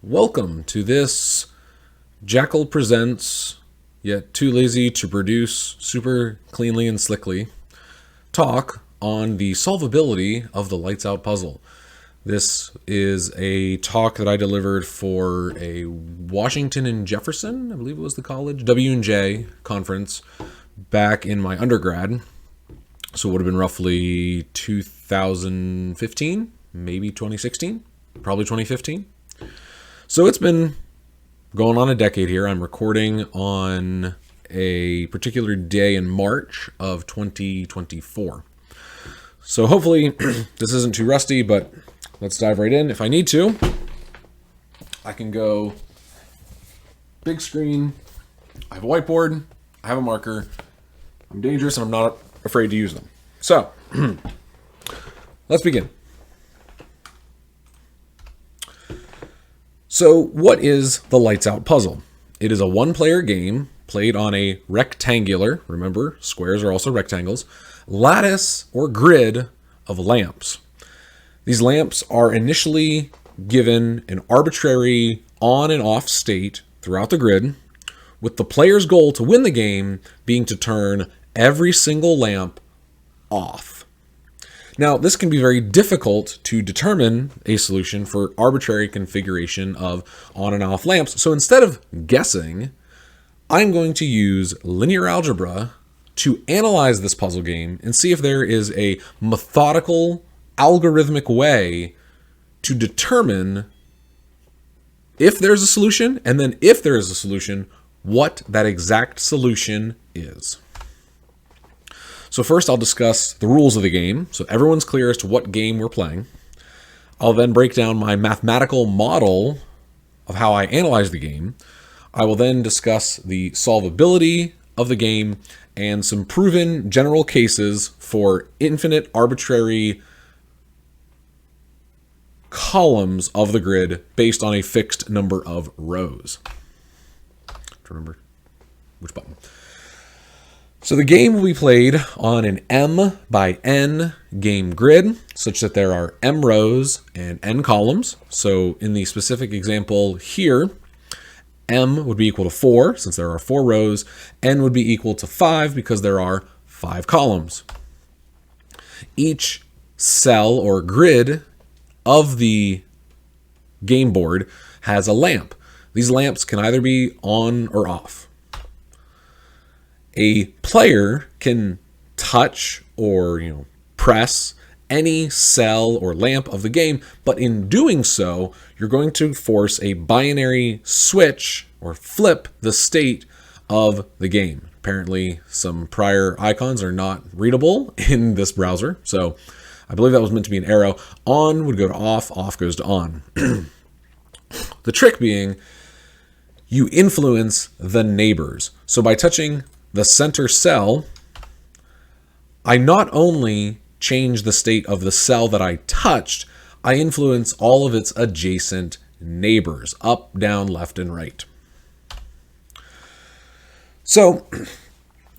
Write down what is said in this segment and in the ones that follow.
Welcome to this Jackal Presents, yet too lazy to produce super cleanly and slickly, talk on the solvability of the Lights Out puzzle. This is a talk that I delivered for a Washington and Jefferson, I believe it was the college, W&J conference back in my undergrad. So it would have been roughly 2015, maybe 2016, probably 2015. So it's been going on a decade here. I'm recording on a particular day in March of 2024. So hopefully this isn't too rusty, but let's dive right in. If I need to, I can go big screen. I have a whiteboard. I have a marker. I'm dangerous and I'm not afraid to use them. So let's begin. So what is the Lights Out puzzle? It is a one-player game played on a rectangular, remember, squares are also rectangles, lattice or grid of lamps. These lamps are initially given an arbitrary on and off state throughout the grid, with the player's goal to win the game being to turn every single lamp off. Now, this can be very difficult to determine a solution for arbitrary configuration of on and off lamps. So instead of guessing, I'm going to use linear algebra to analyze this puzzle game and see if there is a methodical, algorithmic way to determine if there's a solution, and then if there is a solution, what that exact solution is. So first I'll discuss the rules of the game, so everyone's clear as to what game we're playing. I'll then break down my mathematical model of how I analyze the game. I will then discuss the solvability of the game and some proven general cases for infinite arbitrary columns of the grid based on a fixed number of rows. Remember which button. So the game will be played on an M by N game grid, such that there are M rows and N columns. So in the specific example here, M would be equal to 4, since there are 4 rows. N would be equal to 5, because there are 5 columns. Each cell or grid of the game board has a lamp. These lamps can either be on or off. A player can touch or press any cell or lamp of the game, but in doing so, you're going to force a binary switch or flip the state of the game. Apparently, some prior icons are not readable in this browser, so I believe that was meant to be an arrow. On would go to off, off goes to on. The trick being, you influence the neighbors. So by touching the center cell, I not only change the state of the cell that I touched, I influence all of its adjacent neighbors, up, down, left, and right. So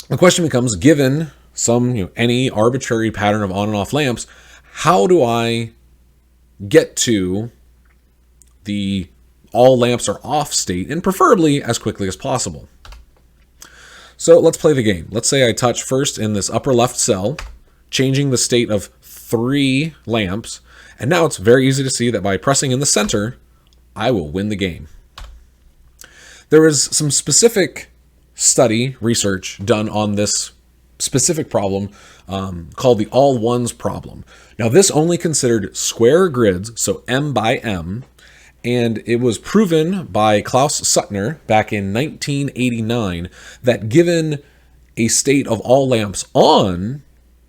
the question becomes, given some, any arbitrary pattern of on and off lamps, how do I get to the all lamps are off state, and preferably as quickly as possible? So let's play the game. Let's say I touch first in this upper left cell, changing the state of 3 lamps. And now it's very easy to see that by pressing in the center, I will win the game. There is some specific research done on this specific problem called the all ones problem. Now this only considered square grids, so M by M, and it was proven by Klaus Suttner back in 1989 that given a state of all lamps on,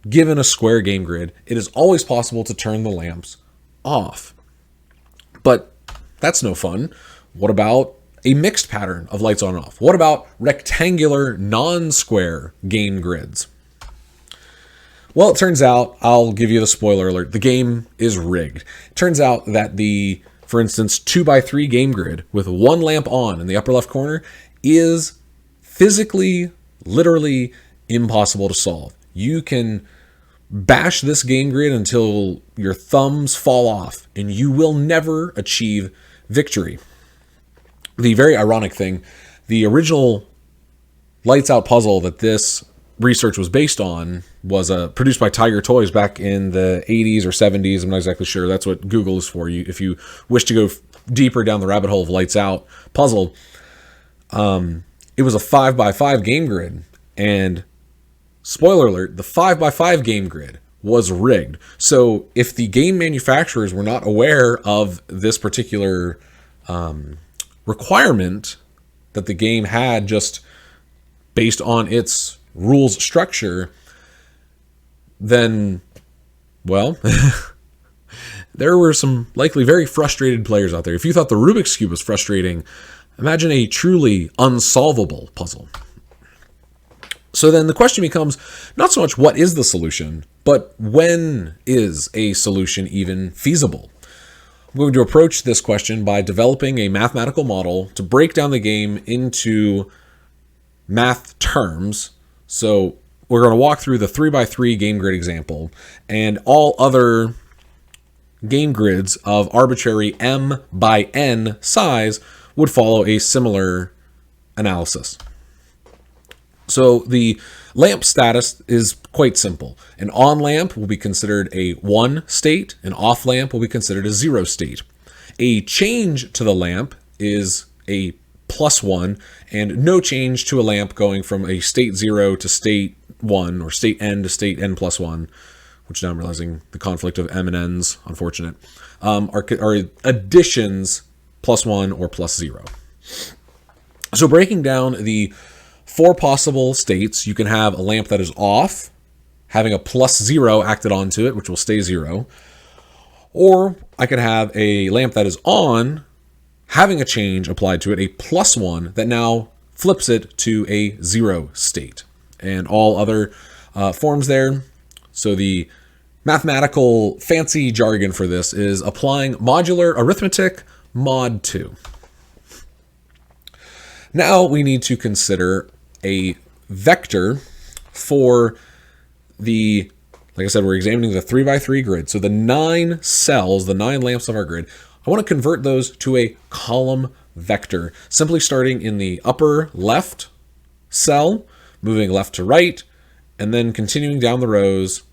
given a square game grid, it is always possible to turn the lamps off. But that's no fun. What about a mixed pattern of lights on and off? What about rectangular, non-square game grids? Well, it turns out, I'll give you the spoiler alert, the game is rigged. It turns out that for instance, 2x3 game grid with 1 lamp on in the upper left corner is physically, literally impossible to solve. You can bash this game grid until your thumbs fall off, and you will never achieve victory. the very ironic thing, the original lights out puzzle that this research was based on was produced by Tiger Toys back in the 80s or 70s. I'm not exactly sure. That's what Google is for. You, if you wish to go deeper down the rabbit hole of lights out puzzle, it was a 5x5 game grid, and spoiler alert, the 5x5 game grid was rigged. So if the game manufacturers were not aware of this particular requirement that the game had just based on its rules structure, then, well, there were some likely very frustrated players out there. If you thought the Rubik's Cube was frustrating, imagine a truly unsolvable puzzle. So then the question becomes not so much what is the solution, but when is a solution even feasible? I'm going to approach this question by developing a mathematical model to break down the game into math terms. So we're going to walk through the 3x3 game grid example and all other game grids of arbitrary m by n size would follow a similar analysis. So the lamp status is quite simple. An on lamp will be considered a 1 state, an off lamp will be considered a 0 state. A change to the lamp is a +1, and no change to a lamp going from a state 0 to state 1, or state n to state n+1, which now I'm realizing the conflict of m and n's, unfortunate, are additions +1 or +0. So breaking down the 4 possible states, you can have a lamp that is off, having a +0 acted onto it, which will stay 0. Or I could have a lamp that is on, having a change applied to it, a +1, that now flips it to a 0 state. And all other forms there. So the mathematical fancy jargon for this is applying modular arithmetic mod 2. Now we need to consider a vector for the, like I said, we're examining the 3x3 grid. So the 9 cells, the 9 lamps of our grid, I want to convert those to a column vector, simply starting in the upper left cell, moving left to right, and then continuing down the rows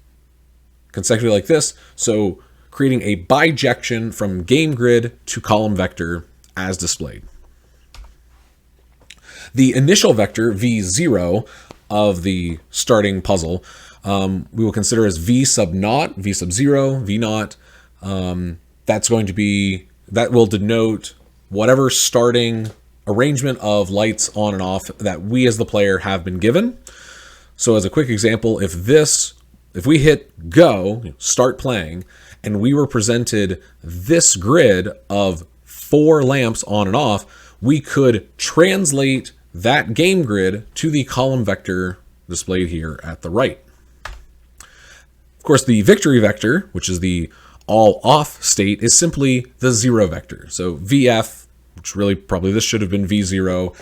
consecutively like this. So creating a bijection from game grid to column vector as displayed. The initial vector, v0, of the starting puzzle, we will consider as v sub naught, v sub 0, v naught. That will denote whatever starting arrangement of lights on and off that we as the player have been given. So as a quick example, if we hit go, start playing, and we were presented this grid of 4 lamps on and off, we could translate that game grid to the column vector displayed here at the right. Of course, the victory vector, which is the all off state, is simply the 0 vector. So VF, which really probably this should have been V0,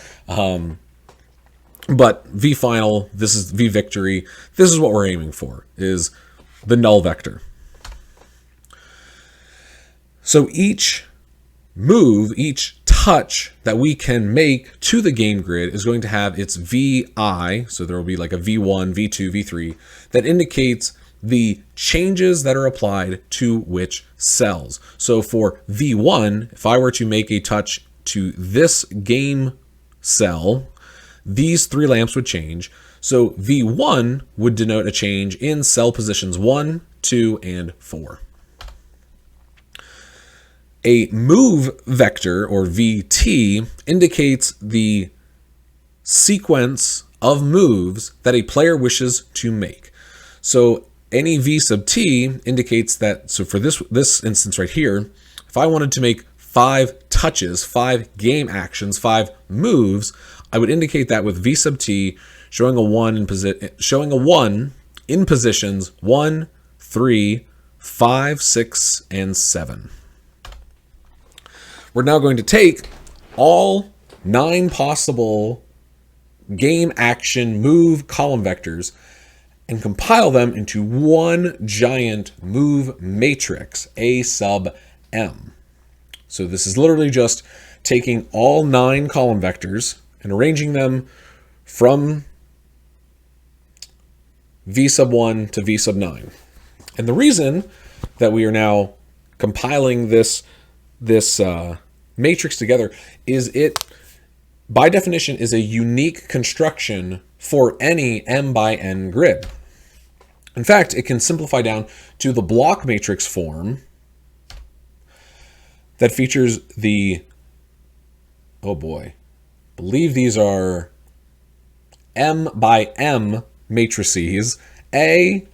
but V final, this is V victory. This is what we're aiming for, is the null vector. So each move, each touch that we can make to the game grid is going to have its VI, so there will be like a V1, V2, V3, that indicates the changes that are applied to which cells. So for V1, if I were to make a touch to this game cell, these 3 lamps would change. So V1 would denote a change in cell positions 1, 2, and 4. A move vector, or VT, indicates the sequence of moves that a player wishes to make. So any V sub t indicates that, so for this instance right here, if I wanted to make 5 touches, 5 game actions, 5 moves, I would indicate that with V sub t showing a 1 in positions 1, 3, 5, 6, and 7. We're now going to take all 9 possible game action move column vectors and compile them into one giant move matrix, A sub m. So this is literally just taking all 9 column vectors and arranging them from v sub 1 to v sub 9. And the reason that we are now compiling this matrix together is it, by definition, is a unique construction for any m by n grid. In fact, it can simplify down to the block matrix form that features the, oh boy, I believe these are m by m matrices, A,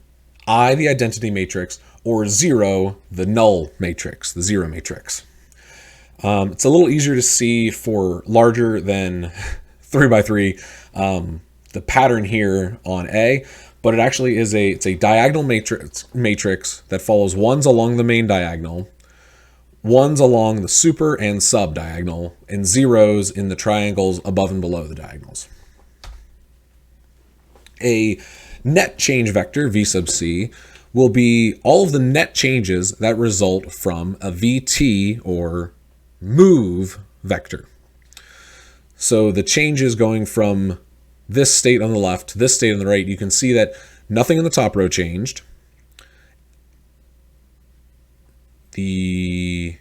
I, the identity matrix, or 0, the null matrix, the 0 matrix. It's a little easier to see for larger than 3 by 3, the pattern here on A, but it actually is it's a diagonal matrix that follows ones along the main diagonal, ones along the super and sub diagonal, and zeros in the triangles above and below the diagonals. A net change vector, v sub c, will be all of the net changes that result from a vt, or move, vector. So the changes going from this state on the left to this state on the right, you can see that nothing in the top row changed. The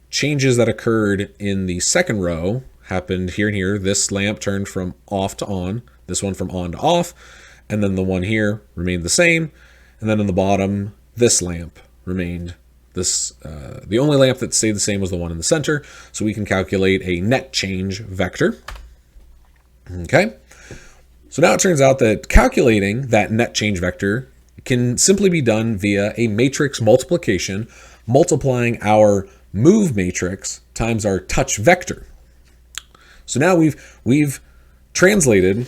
changes that occurred in the second row happened here and here. This lamp turned from off to on, this one from on to off, and then the one here remained the same. And then in the bottom, this lamp remained this. The only lamp that stayed the same was the one in the center. So we can calculate a net change vector. Okay. So now it turns out that calculating that net change vector can simply be done via a matrix multiplication, multiplying our move matrix times our touch vector. So now we've translated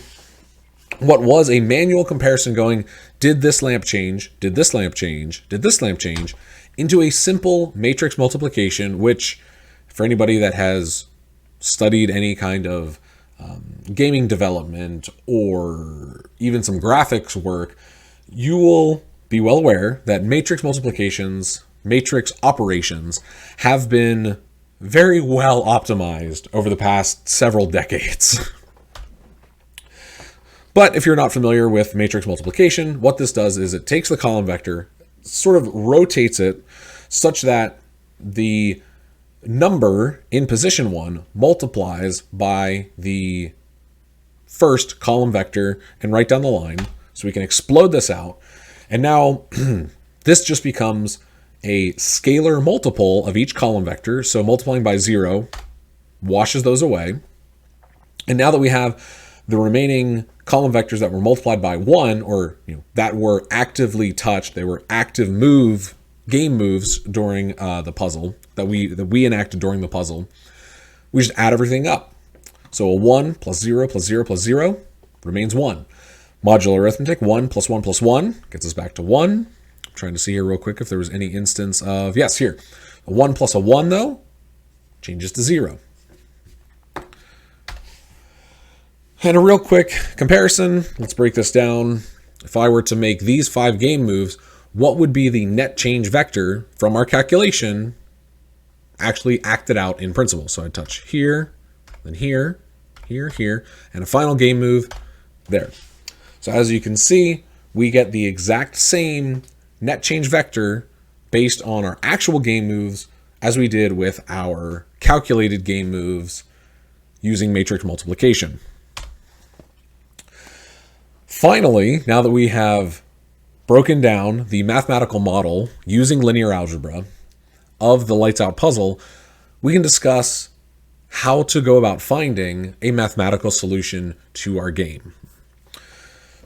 what was a manual comparison going, did this lamp change, did this lamp change, did this lamp change, into a simple matrix multiplication, which for anybody that has studied any kind of gaming development or even some graphics work, you will be well aware that matrix multiplications, matrix operations have been very well optimized over the past several decades. But if you're not familiar with matrix multiplication, what this does is it takes the column vector, sort of rotates it such that the number in position 1 multiplies by the first column vector and right down the line. So we can explode this out. And now this just becomes a scalar multiple of each column vector. So multiplying by 0 washes those away. And now that we have the remaining column vectors that were multiplied by 1, or that were actively touched, they were active game moves during the puzzle that we enacted during the puzzle, we just add everything up. So a 1 plus 0 plus 0 plus 0 remains 1. Modular arithmetic, 1 plus 1 plus 1 gets us back to 1. I'm trying to see here real quick if there was any instance of, yes, here. A 1 plus a 1, though, changes to 0. And a real quick comparison, let's break this down. If I were to make these 5 game moves, what would be the net change vector from our calculation actually acted out in principle? So I'd touch here, then here, here, here, and a final game move there. So as you can see, we get the exact same net change vector based on our actual game moves as we did with our calculated game moves using matrix multiplication. Finally, now that we have broken down the mathematical model using linear algebra of the lights out puzzle, we can discuss how to go about finding a mathematical solution to our game.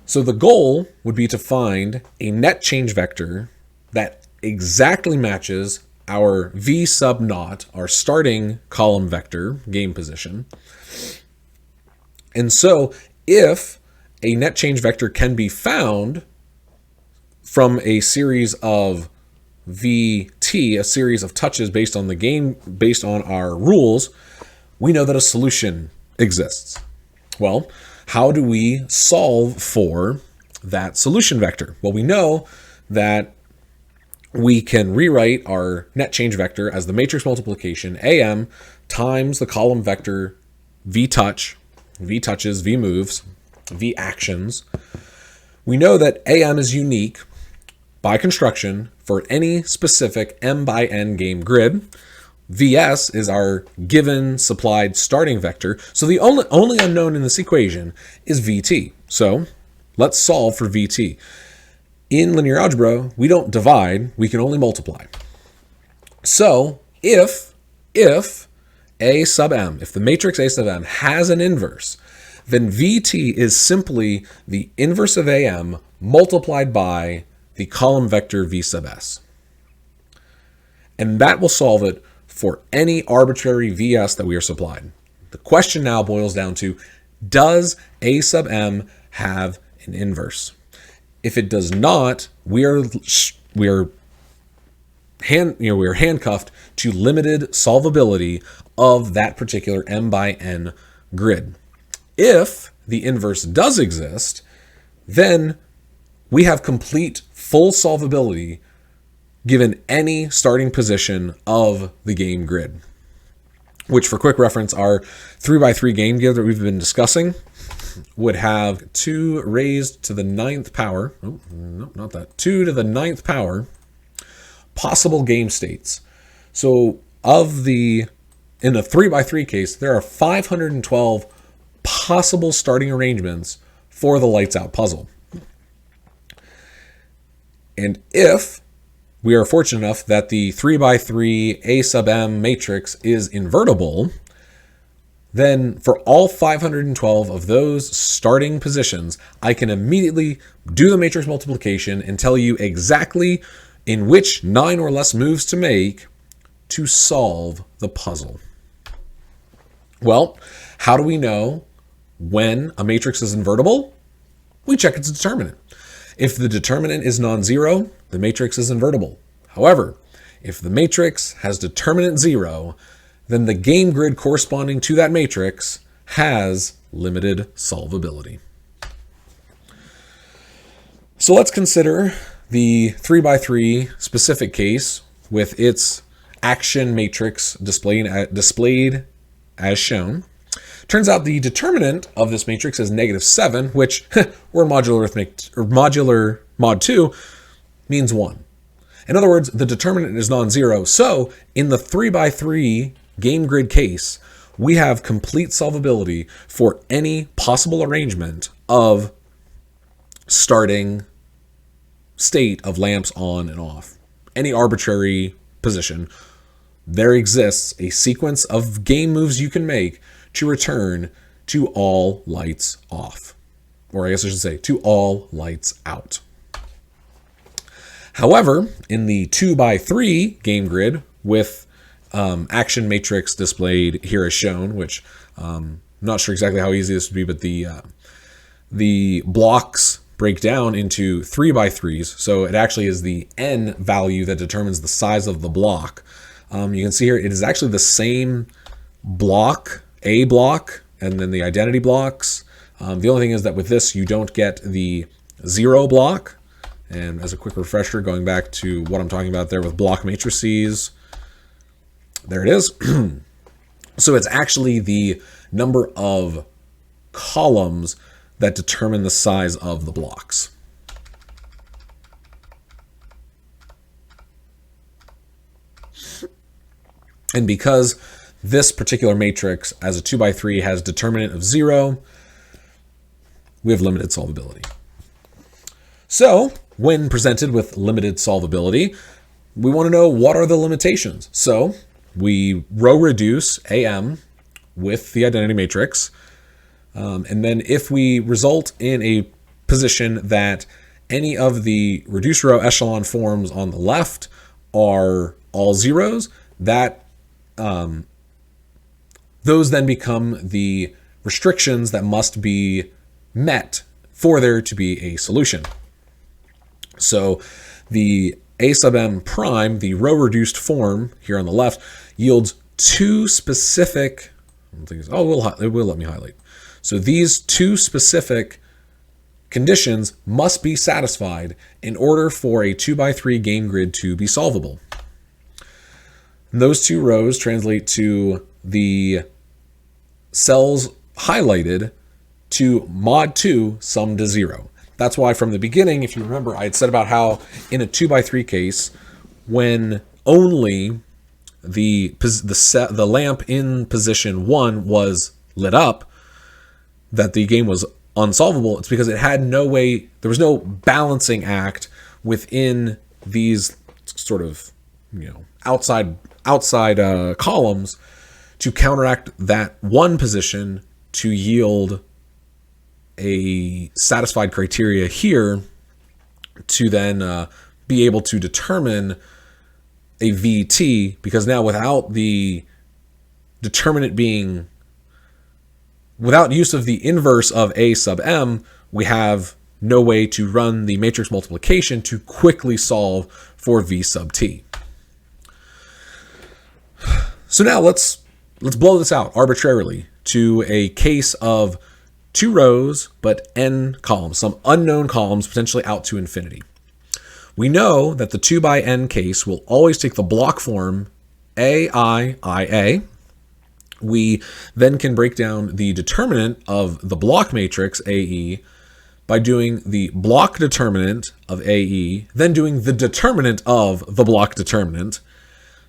So the goal would be to find a net change vector that exactly matches our v sub naught, our starting column vector, game position. And so if a net change vector can be found from a series of VT, a series of touches based on the game, based on our rules, we know that a solution exists. Well, how do we solve for that solution vector? Well, we know that we can rewrite our net change vector as the matrix multiplication AM times the column vector v touch, v touches, v moves, v actions. We know that AM is unique by construction for any specific m by n game grid. Vs is our given supplied starting vector. So the only unknown in this equation is Vt. So let's solve for Vt. In linear algebra, we don't divide, we can only multiply. So if A sub m, if the matrix A sub m has an inverse, then Vt is simply the inverse of AM multiplied by the column vector V sub s. And that will solve it for any arbitrary Vs that we are supplied. The question now boils down to, does A sub m have an inverse? If it does not, we are handcuffed to limited solvability of that particular m by n grid. If the inverse does exist, then we have complete full solvability given any starting position of the game grid, which for quick reference, our 3x3 game grid that we've been discussing would have 2 raised to the 9th power, oh, no, not that, 2 to the 9th power possible game states. So in the 3x3 case, there are 512 possible starting arrangements for the lights out puzzle. And if we are fortunate enough that the 3x3 A sub m matrix is invertible, then for all 512 of those starting positions, I can immediately do the matrix multiplication and tell you exactly in which 9 or less moves to make to solve the puzzle. Well, how do we know when a matrix is invertible? We check its determinant. If the determinant is non-zero, the matrix is invertible. However, if the matrix has determinant 0, then the game grid corresponding to that matrix has limited solvability. So let's consider the 3x3 specific case with its action matrix displayed as shown. Turns out the determinant of this matrix is -7, which we're modular arithmetic, or modular mod 2 means 1. In other words, the determinant is non-zero. So in the 3x3 game grid case, we have complete solvability for any possible arrangement of starting state of lamps on and off. Any arbitrary position, there exists a sequence of game moves you can make to return to all lights off. Or I guess I should say, to all lights out. However, in the 2x3 game grid with action matrix displayed here as shown, which I'm not sure exactly how easy this would be, but the blocks break down into 3x3s, so it actually is the n value that determines the size of the block. You can see here it is actually the same block, A block, and then the identity blocks. The only thing is that with this you don't get the 0 block. And as a quick refresher, going back to what I'm talking about there with block matrices, there it is. So it's actually the number of columns that determine the size of the blocks. And because this particular matrix as a 2x3 has determinant of 0, we have limited solvability. So when presented with limited solvability, we want to know what are the limitations. So we row reduce AM with the identity matrix. And then if we result in a position that any of the reduced row echelon forms on the left are all zeros, that those then become the restrictions that must be met for there to be a solution. So the A sub m prime, the row reduced form here on the left, yields two specific, it will let me highlight. So these two specific conditions must be satisfied in order for a 2x3 game grid to be solvable. And those two rows translate to the cells highlighted to mod 2 sum to 0. That's why from the beginning, if you remember, I had said about how in a 2x3 case, when only the lamp in position 1 was lit up, that the game was unsolvable. It's because it had no way, there was no balancing act within these sort of, outside columns to counteract that one position to yield a satisfied criteria here to then be able to determine a VT, because now without the determinant being, without use of the inverse of A sub m, we have no way to run the matrix multiplication to quickly solve for V sub t. So now let's blow this out arbitrarily to a case of 2 rows but n columns, some unknown columns potentially out to infinity. We know that the 2 by n case will always take the block form AIIA. We then can break down the determinant of the block matrix AE by doing the block determinant of AE, then doing the determinant of the block determinant.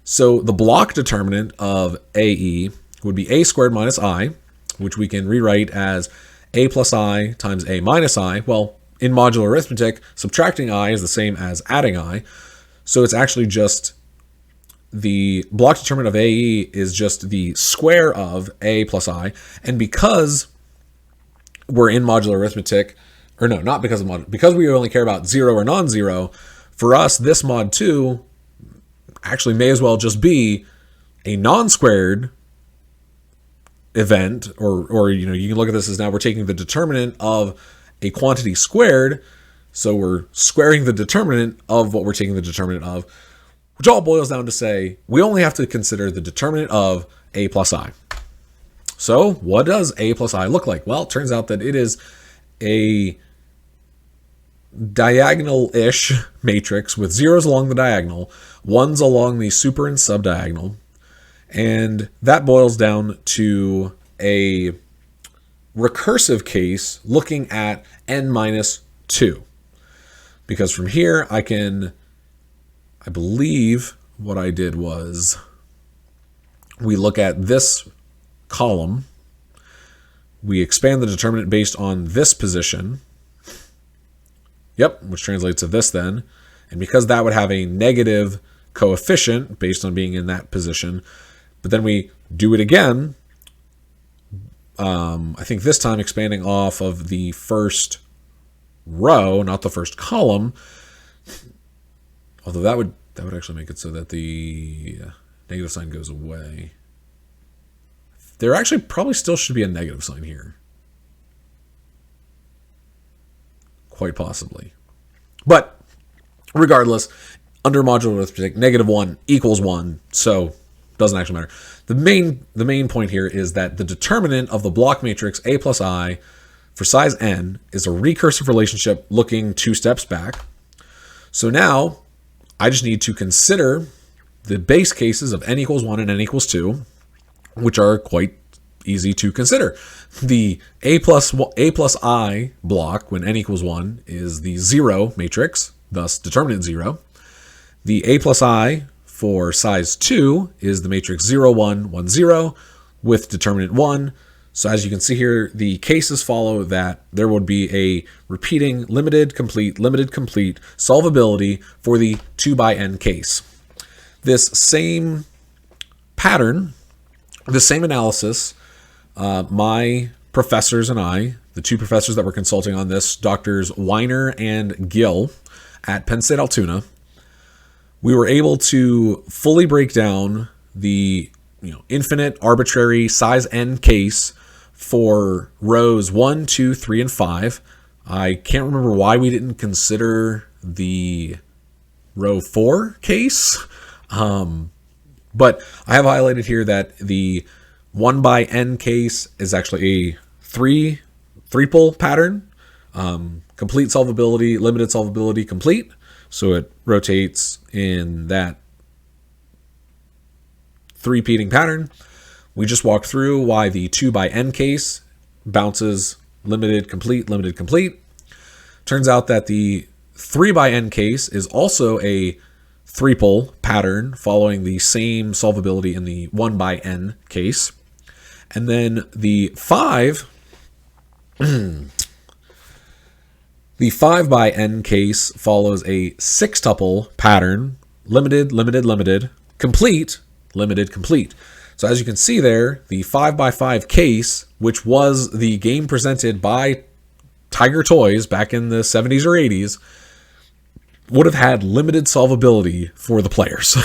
So the block determinant of AE would be a squared minus I, which we can rewrite as a plus I times a minus I. Well, in modular arithmetic, subtracting I is the same as adding I. So it's actually just the block determinant of AE is just the square of a plus I. And because we're in modular arithmetic, or no, not because of modular, because we only care about 0 or non-zero, for us, this mod 2 actually may as well just be a non-squared event, or you can look at this as now we're taking the determinant of a quantity squared, so we're squaring the determinant of what we're taking the determinant of, which all boils down to say we only have to consider the determinant of a plus I. So what does a plus I look like? Well, it turns out that it is a diagonal-ish matrix with zeros along the diagonal, ones along the super and subdiagonal, and that boils down to a recursive case looking at n minus 2. Because from here I believe what I did was we look at this column, we expand the determinant based on this position, which translates to this then, and because that would have a negative coefficient based on being in that position, but then we do it again, I think this time expanding off of the first row, not the first column, although that would actually make it so that the negative sign goes away. There actually probably still should be a negative sign here. Quite possibly. But regardless, under modular arithmetic, -1 equals 1, so doesn't actually matter. The main point here is that the determinant of the block matrix A plus I for size n is a recursive relationship looking 2 steps back. So now I just need to consider the base cases of n equals 1 and n equals 2, which are quite easy to consider. The A plus I block when n equals 1 is the 0 matrix, thus determinant 0. The A plus I for size 2 is the matrix 0, 1, 1, 0 with determinant 1. So as you can see here, the cases follow that there would be a repeating limited, complete solvability for the 2 by n case. This same pattern, the same analysis, my professors and I, the 2 professors that were consulting on this, Drs. Weiner and Gill at Penn State Altoona, we were able to fully break down the infinite arbitrary size n case for rows 1, 2, 3, and 5. I can't remember why we didn't consider the row 4 case, but I have highlighted here that the 1 by n case is actually a three-pole pattern, complete solvability, limited solvability, complete. So it rotates in that 3-peating pattern. We just walked through why the 2 by n case bounces limited, complete, limited, complete. Turns out that the 3 by n case is also a threeple pattern following the same solvability in the 1 by n case. And then the 5 by n case follows a sextuple pattern, limited, limited, limited, complete, limited, complete. So as you can see there, the 5 by 5 case, which was the game presented by Tiger Toys back in the 70s or 80s, would have had limited solvability for the players.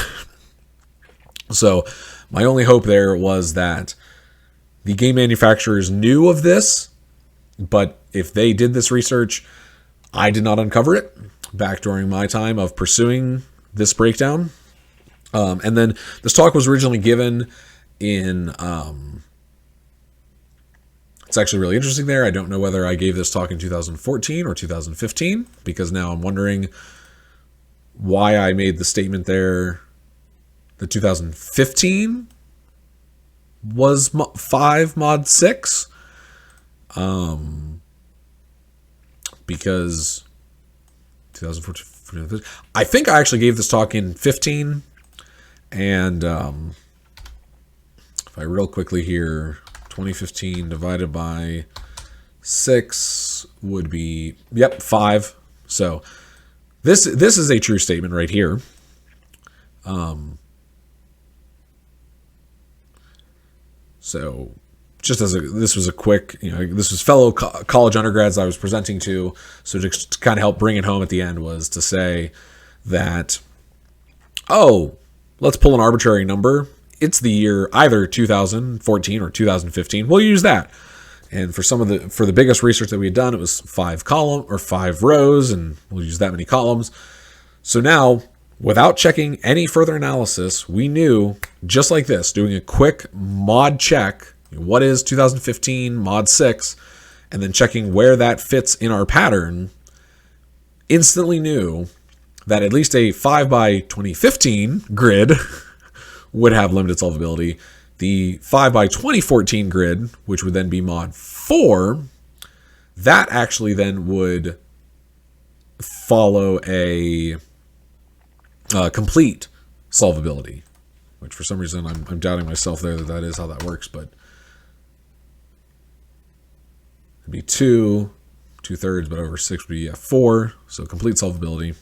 So my only hope there was that the game manufacturers knew of this, but if they did this research, I did not uncover it back during my time of pursuing this breakdown. And then this talk was originally given in... It's actually really interesting there. I don't know whether I gave this talk in 2014 or 2015, because now I'm wondering why I made the statement there that 2015 was 5 mod 6. Because 2014, I think I actually gave this talk in 15. And if I real quickly here, 2015 divided by 6 would be, 5. So this is a true statement right here. So just as this was a quick, this was fellow college undergrads I was presenting to. So just to kind of help bring it home at the end was to say that, let's pull an arbitrary number. It's the year either 2014 or 2015. We'll use that. And for the biggest research that we had done, it was 5 rows, and we'll use that many columns. So now, without checking any further analysis, we knew, just like this, doing a quick mod check, what is 2015 mod 6, and then checking where that fits in our pattern, instantly knew that at least a 5 by 2015 grid would have limited solvability. The 5 by 2014 grid, which would then be mod 4, that actually then would follow a complete solvability, which for some reason I'm doubting myself there that is how that works, but it'd be 2/3, but over 6 would be 4, so complete solvability.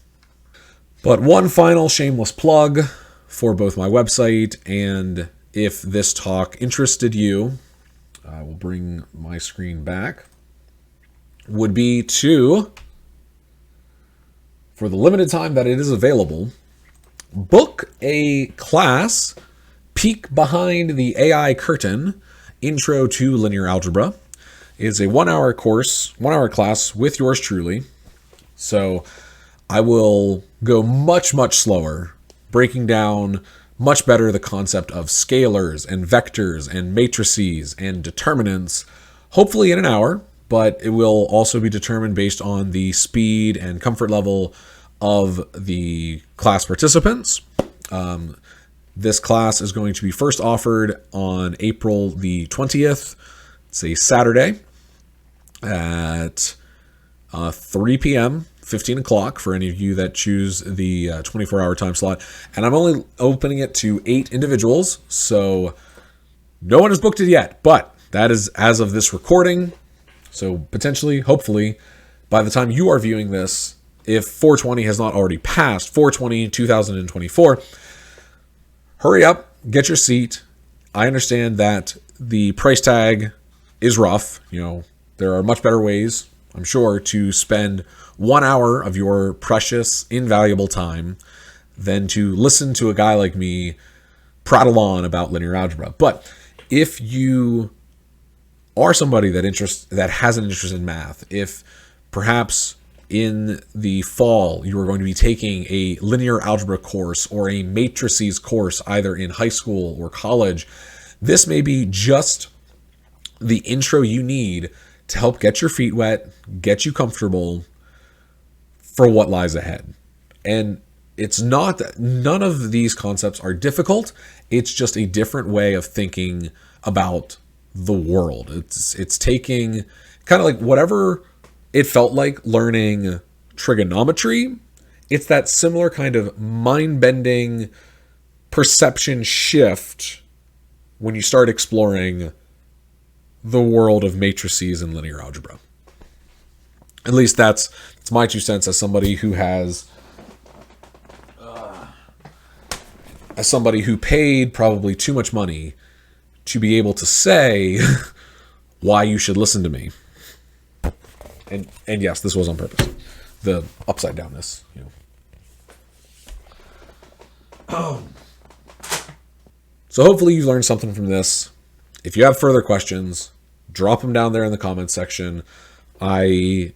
But one final shameless plug for both my website, and if this talk interested you, I will bring my screen back, would be to, for the limited time that it is available, book a class, Peek Behind the AI Curtain, Intro to Linear Algebra. It's a 1-hour course, 1-hour class with yours truly. So I will go much, much slower, breaking down much better the concept of scalars and vectors and matrices and determinants, hopefully in an hour, but it will also be determined based on the speed and comfort level of the class participants. This class is going to be first offered on April the 20th. It's a Saturday at 3 p.m., 15 o'clock for any of you that choose the 24-hour time slot. And I'm only opening it to 8 individuals, so no one has booked it yet, but that is as of this recording. So potentially, hopefully, by the time you are viewing this, if 420 has not already passed, 4/20/2024, hurry up, get your seat. I understand that the price tag is rough. There are much better ways, I'm sure, to spend 1 hour of your precious, invaluable time than to listen to a guy like me prattle on about linear algebra. But if you are somebody that has an interest in math, if perhaps in the fall you are going to be taking a linear algebra course or a matrices course either in high school or college, this may be just the intro you need to help get your feet wet, get you comfortable for what lies ahead. And it's not that none of these concepts are difficult. It's just a different way of thinking about the world. It's taking kind of like whatever it felt like learning trigonometry. It's that similar kind of mind-bending perception shift when you start exploring the world of matrices and linear algebra. At least that's my 2 cents as somebody who has, as somebody who paid probably too much money to be able to say why you should listen to me. And yes, this was on purpose. The upside downness, So hopefully you learned something from this. If you have further questions, drop them down there in the comments section. I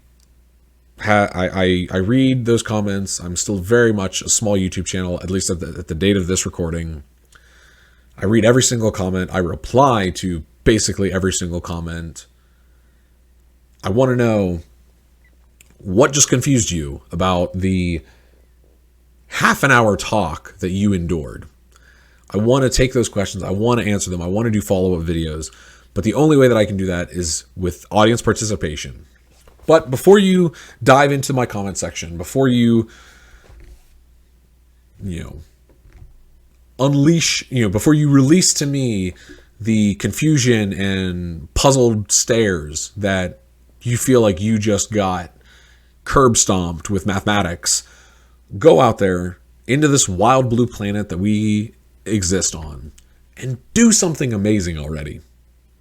read those comments. I'm still very much a small YouTube channel, at least at the date of this recording. I read every single comment. I reply to basically every single comment. I want to know what just confused you about the half an hour talk that you endured. I want to take those questions. I want to answer them. I want to do follow-up videos. But the only way that I can do that is with audience participation. But before you dive into my comment section, before you unleash, before you release to me the confusion and puzzled stares that you feel like you just got curb stomped with mathematics, go out there into this wild blue planet that we exist on and do something amazing already.